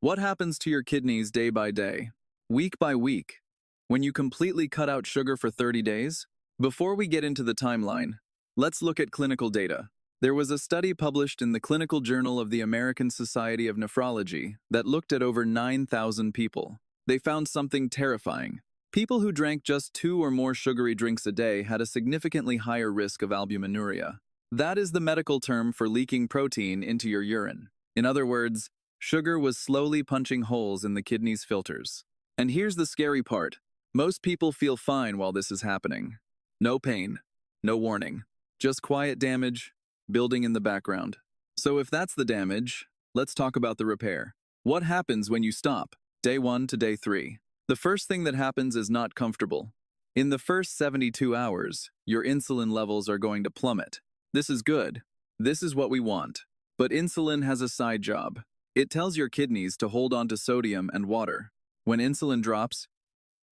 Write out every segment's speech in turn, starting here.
What happens to your kidneys day by day, week by week, when you completely cut out sugar for 30 days? Before we get into the timeline, let's look at clinical data. There was a study published in the Clinical Journal of the American Society of Nephrology that looked at over 9,000 people. They found something terrifying. People who drank just 2 or more sugary drinks a day had a significantly higher risk of albuminuria. That is the medical term for leaking protein into your urine. In other words, sugar was slowly punching holes in the kidney's filters. And here's the scary part. Most people feel fine while this is happening. No pain, no warning, just quiet damage building in the background. So if that's the damage, let's talk about the repair. What happens when you stop? Day 1 to day 3. The first thing that happens is not comfortable. In the first 72 hours, your insulin levels are going to plummet. This is good. This is what we want. But insulin has a side job. It tells your kidneys to hold on to sodium and water. When insulin drops,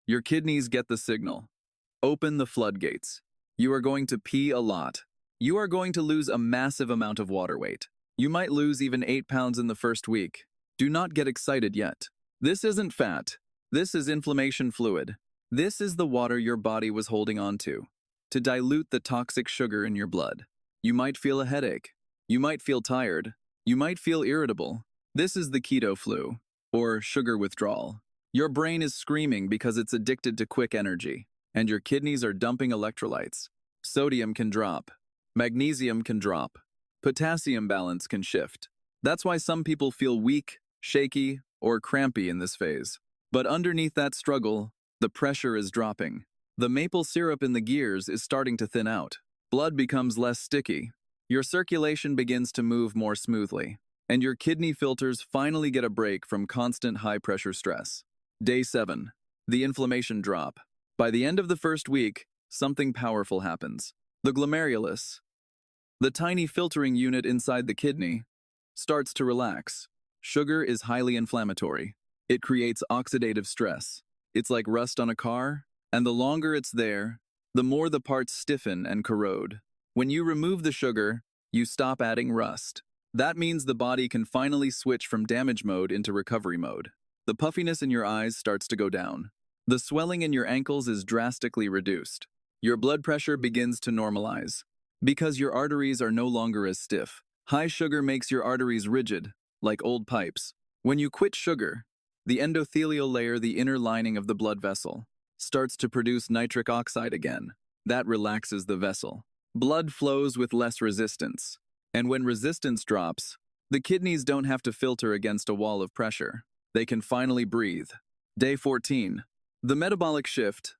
your kidneys get the signal. Open the floodgates. You are going to pee a lot. You are going to lose a massive amount of water weight. You might lose even 8 pounds in the first week. Do not get excited yet. This isn't fat. This is inflammation fluid. This is the water your body was holding on to dilute the toxic sugar in your blood. You might feel a headache. You might feel tired. You might feel irritable. This is the keto flu, or sugar withdrawal. Your brain is screaming because it's addicted to quick energy, and your kidneys are dumping electrolytes. Sodium can drop. Magnesium can drop. Potassium balance can shift. That's why some people feel weak, shaky, or crampy in this phase. But underneath that struggle, the pressure is dropping. The maple syrup in the gears is starting to thin out. Blood becomes less sticky. Your circulation begins to move more smoothly. And your kidney filters finally get a break from constant high-pressure stress. Day 7. The inflammation drop. By the end of the first week, something powerful happens. The glomerulus, the tiny filtering unit inside the kidney, starts to relax. Sugar is highly inflammatory. It creates oxidative stress. It's like rust on a car, and the longer it's there, the more the parts stiffen and corrode. When you remove the sugar, you stop adding rust. That means the body can finally switch from damage mode into recovery mode. The puffiness in your eyes starts to go down. The swelling in your ankles is drastically reduced. Your blood pressure begins to normalize. Because your arteries are no longer as stiff. High sugar makes your arteries rigid, like old pipes. When you quit sugar, the endothelial layer, the inner lining of the blood vessel, starts to produce nitric oxide again. That relaxes the vessel. Blood flows with less resistance. And when resistance drops, the kidneys don't have to filter against a wall of pressure. They can finally breathe. Day 14. The metabolic shift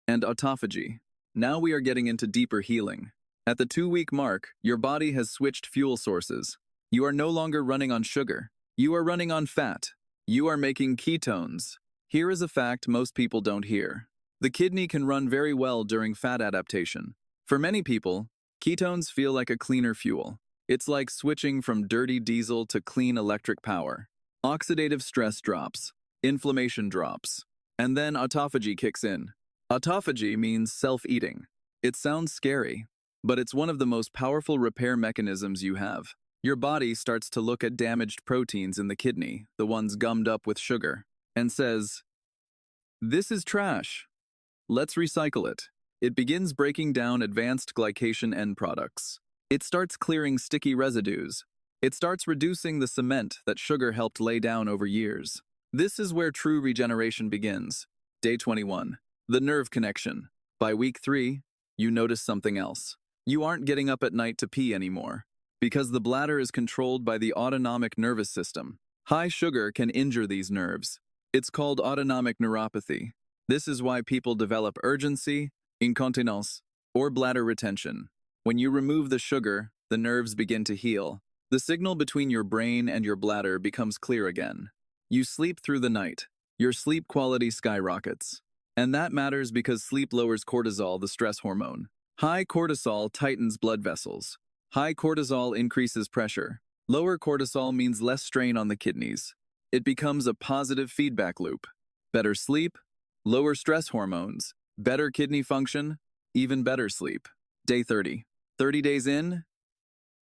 and autophagy. Now we are getting into deeper healing. At the 2-week mark, your body has switched fuel sources. You are no longer running on sugar. You are running on fat. You are making ketones. Here is a fact most people don't hear. The kidney can run very well during fat adaptation. For many people, ketones feel like a cleaner fuel. It's like switching from dirty diesel to clean electric power. Oxidative stress drops. Inflammation drops. And then autophagy kicks in. Autophagy means self-eating. It sounds scary, but it's one of the most powerful repair mechanisms you have. Your body starts to look at damaged proteins in the kidney, the ones gummed up with sugar, and says, "This is trash. Let's recycle it." It begins breaking down advanced glycation end products. It starts clearing sticky residues. It starts reducing the cement that sugar helped lay down over years. This is where true regeneration begins. Day 21. The nerve connection. By week 3, you notice something else. You aren't getting up at night to pee anymore, because the bladder is controlled by the autonomic nervous system. High sugar can injure these nerves. It's called autonomic neuropathy. This is why people develop urgency, incontinence, or bladder retention. When you remove the sugar, the nerves begin to heal. The signal between your brain and your bladder becomes clear again. You sleep through the night. Your sleep quality skyrockets. And that matters because sleep lowers cortisol, the stress hormone. High cortisol tightens blood vessels. High cortisol increases pressure. Lower cortisol means less strain on the kidneys. It becomes a positive feedback loop. Better sleep, lower stress hormones, better kidney function, even better sleep. Day 30. 30 days in,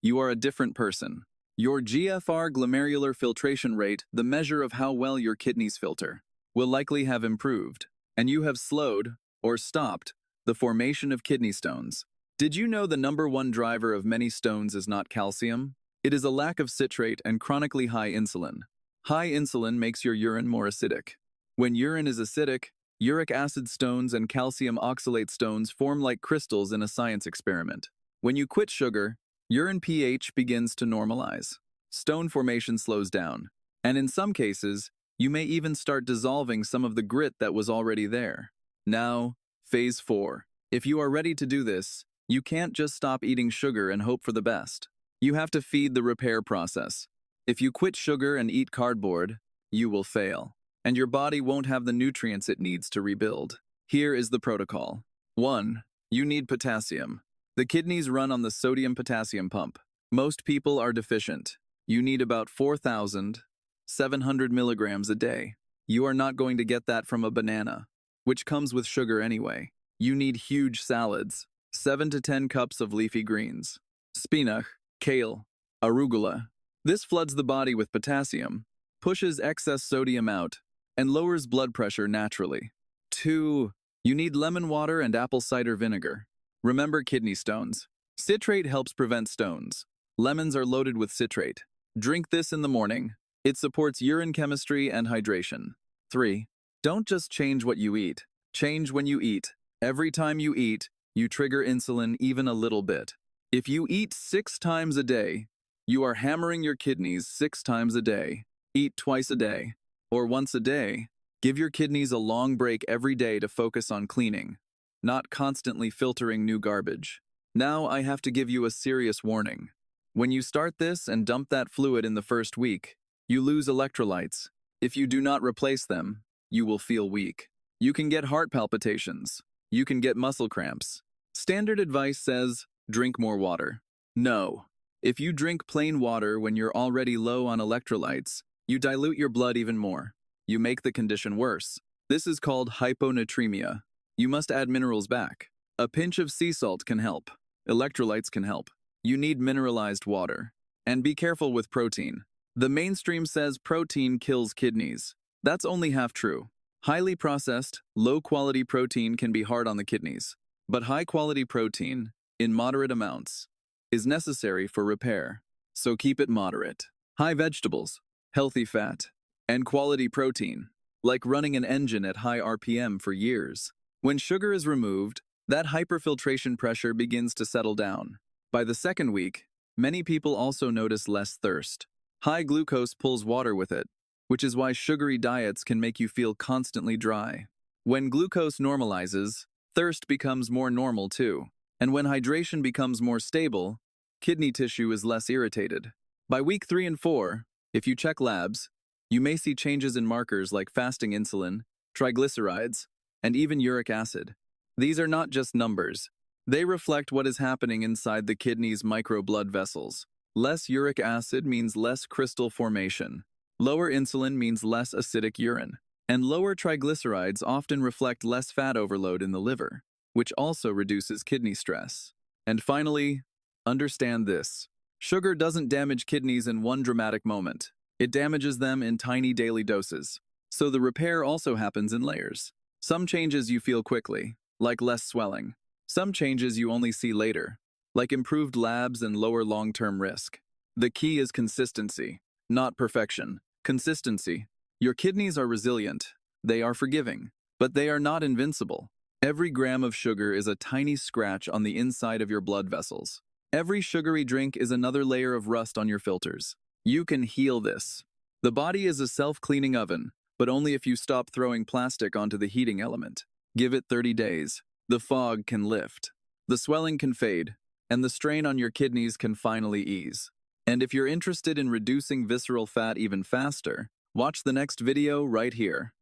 you are a different person. Your GFR glomerular filtration rate, the measure of how well your kidneys filter, will likely have improved, and you have slowed, or stopped, the formation of kidney stones. Did you know the number one driver of many stones is not calcium? It is a lack of citrate and chronically high insulin. High insulin makes your urine more acidic. When urine is acidic, uric acid stones and calcium oxalate stones form like crystals in a science experiment. When you quit sugar, urine pH begins to normalize. Stone formation slows down, and in some cases, you may even start dissolving some of the grit that was already there. Now, phase 4. If you are ready to do this, you can't just stop eating sugar and hope for the best. You have to feed the repair process. If you quit sugar and eat cardboard, you will fail, and your body won't have the nutrients it needs to rebuild. Here is the protocol. 1. You need potassium. The kidneys run on the sodium-potassium pump. Most people are deficient. You need about 4,700 milligrams a day. You are not going to get that from a banana, which comes with sugar anyway. You need huge salads, 7 to 10 cups of leafy greens, spinach, kale, arugula. This floods the body with potassium, pushes excess sodium out, and lowers blood pressure naturally. 2. You need lemon water and apple cider vinegar. Remember kidney stones. Citrate helps prevent stones. Lemons are loaded with citrate. Drink this in the morning. It supports urine chemistry and hydration. 3. Don't just change what you eat. Change when you eat. Every time you eat, you trigger insulin even a little bit. If you eat 6 times a day, you are hammering your kidneys 6 times a day. Eat twice a day, or once a day. Give your kidneys a long break every day to focus on cleaning, not constantly filtering new garbage. Now I have to give you a serious warning. When you start this and dump that fluid in the first week, you lose electrolytes. If you do not replace them, you will feel weak. You can get heart palpitations. You can get muscle cramps. Standard advice says, drink more water. No. If you drink plain water when you're already low on electrolytes, you dilute your blood even more. You make the condition worse. This is called hyponatremia. You must add minerals back. A pinch of sea salt can help. Electrolytes can help. You need mineralized water. And be careful with protein. The mainstream says protein kills kidneys. That's only half true. Highly processed, low-quality protein can be hard on the kidneys. But high-quality protein, in moderate amounts, is necessary for repair, so keep it moderate. High vegetables, healthy fat, and quality protein, like running an engine at high RPM for years. When sugar is removed, that hyperfiltration pressure begins to settle down. By the second week, many people also notice less thirst. High glucose pulls water with it, which is why sugary diets can make you feel constantly dry. When glucose normalizes, thirst becomes more normal too. And when hydration becomes more stable, kidney tissue is less irritated. By week 3 and 4, if you check labs, you may see changes in markers like fasting insulin, triglycerides, and even uric acid. These are not just numbers. They reflect what is happening inside the kidney's microblood vessels. Less uric acid means less crystal formation. Lower insulin means less acidic urine. And lower triglycerides often reflect less fat overload in the liver, which also reduces kidney stress. And finally, understand this. Sugar doesn't damage kidneys in one dramatic moment. It damages them in tiny daily doses. So the repair also happens in layers. Some changes you feel quickly, like less swelling. Some changes you only see later, like improved labs and lower long-term risk. The key is consistency, not perfection. Consistency. Your kidneys are resilient. They are forgiving, but they are not invincible. Every gram of sugar is a tiny scratch on the inside of your blood vessels. Every sugary drink is another layer of rust on your filters. You can heal this. The body is a self-cleaning oven, but only if you stop throwing plastic onto the heating element. Give it 30 days. The fog can lift. The swelling can fade, and the strain on your kidneys can finally ease. And if you're interested in reducing visceral fat even faster, watch the next video right here.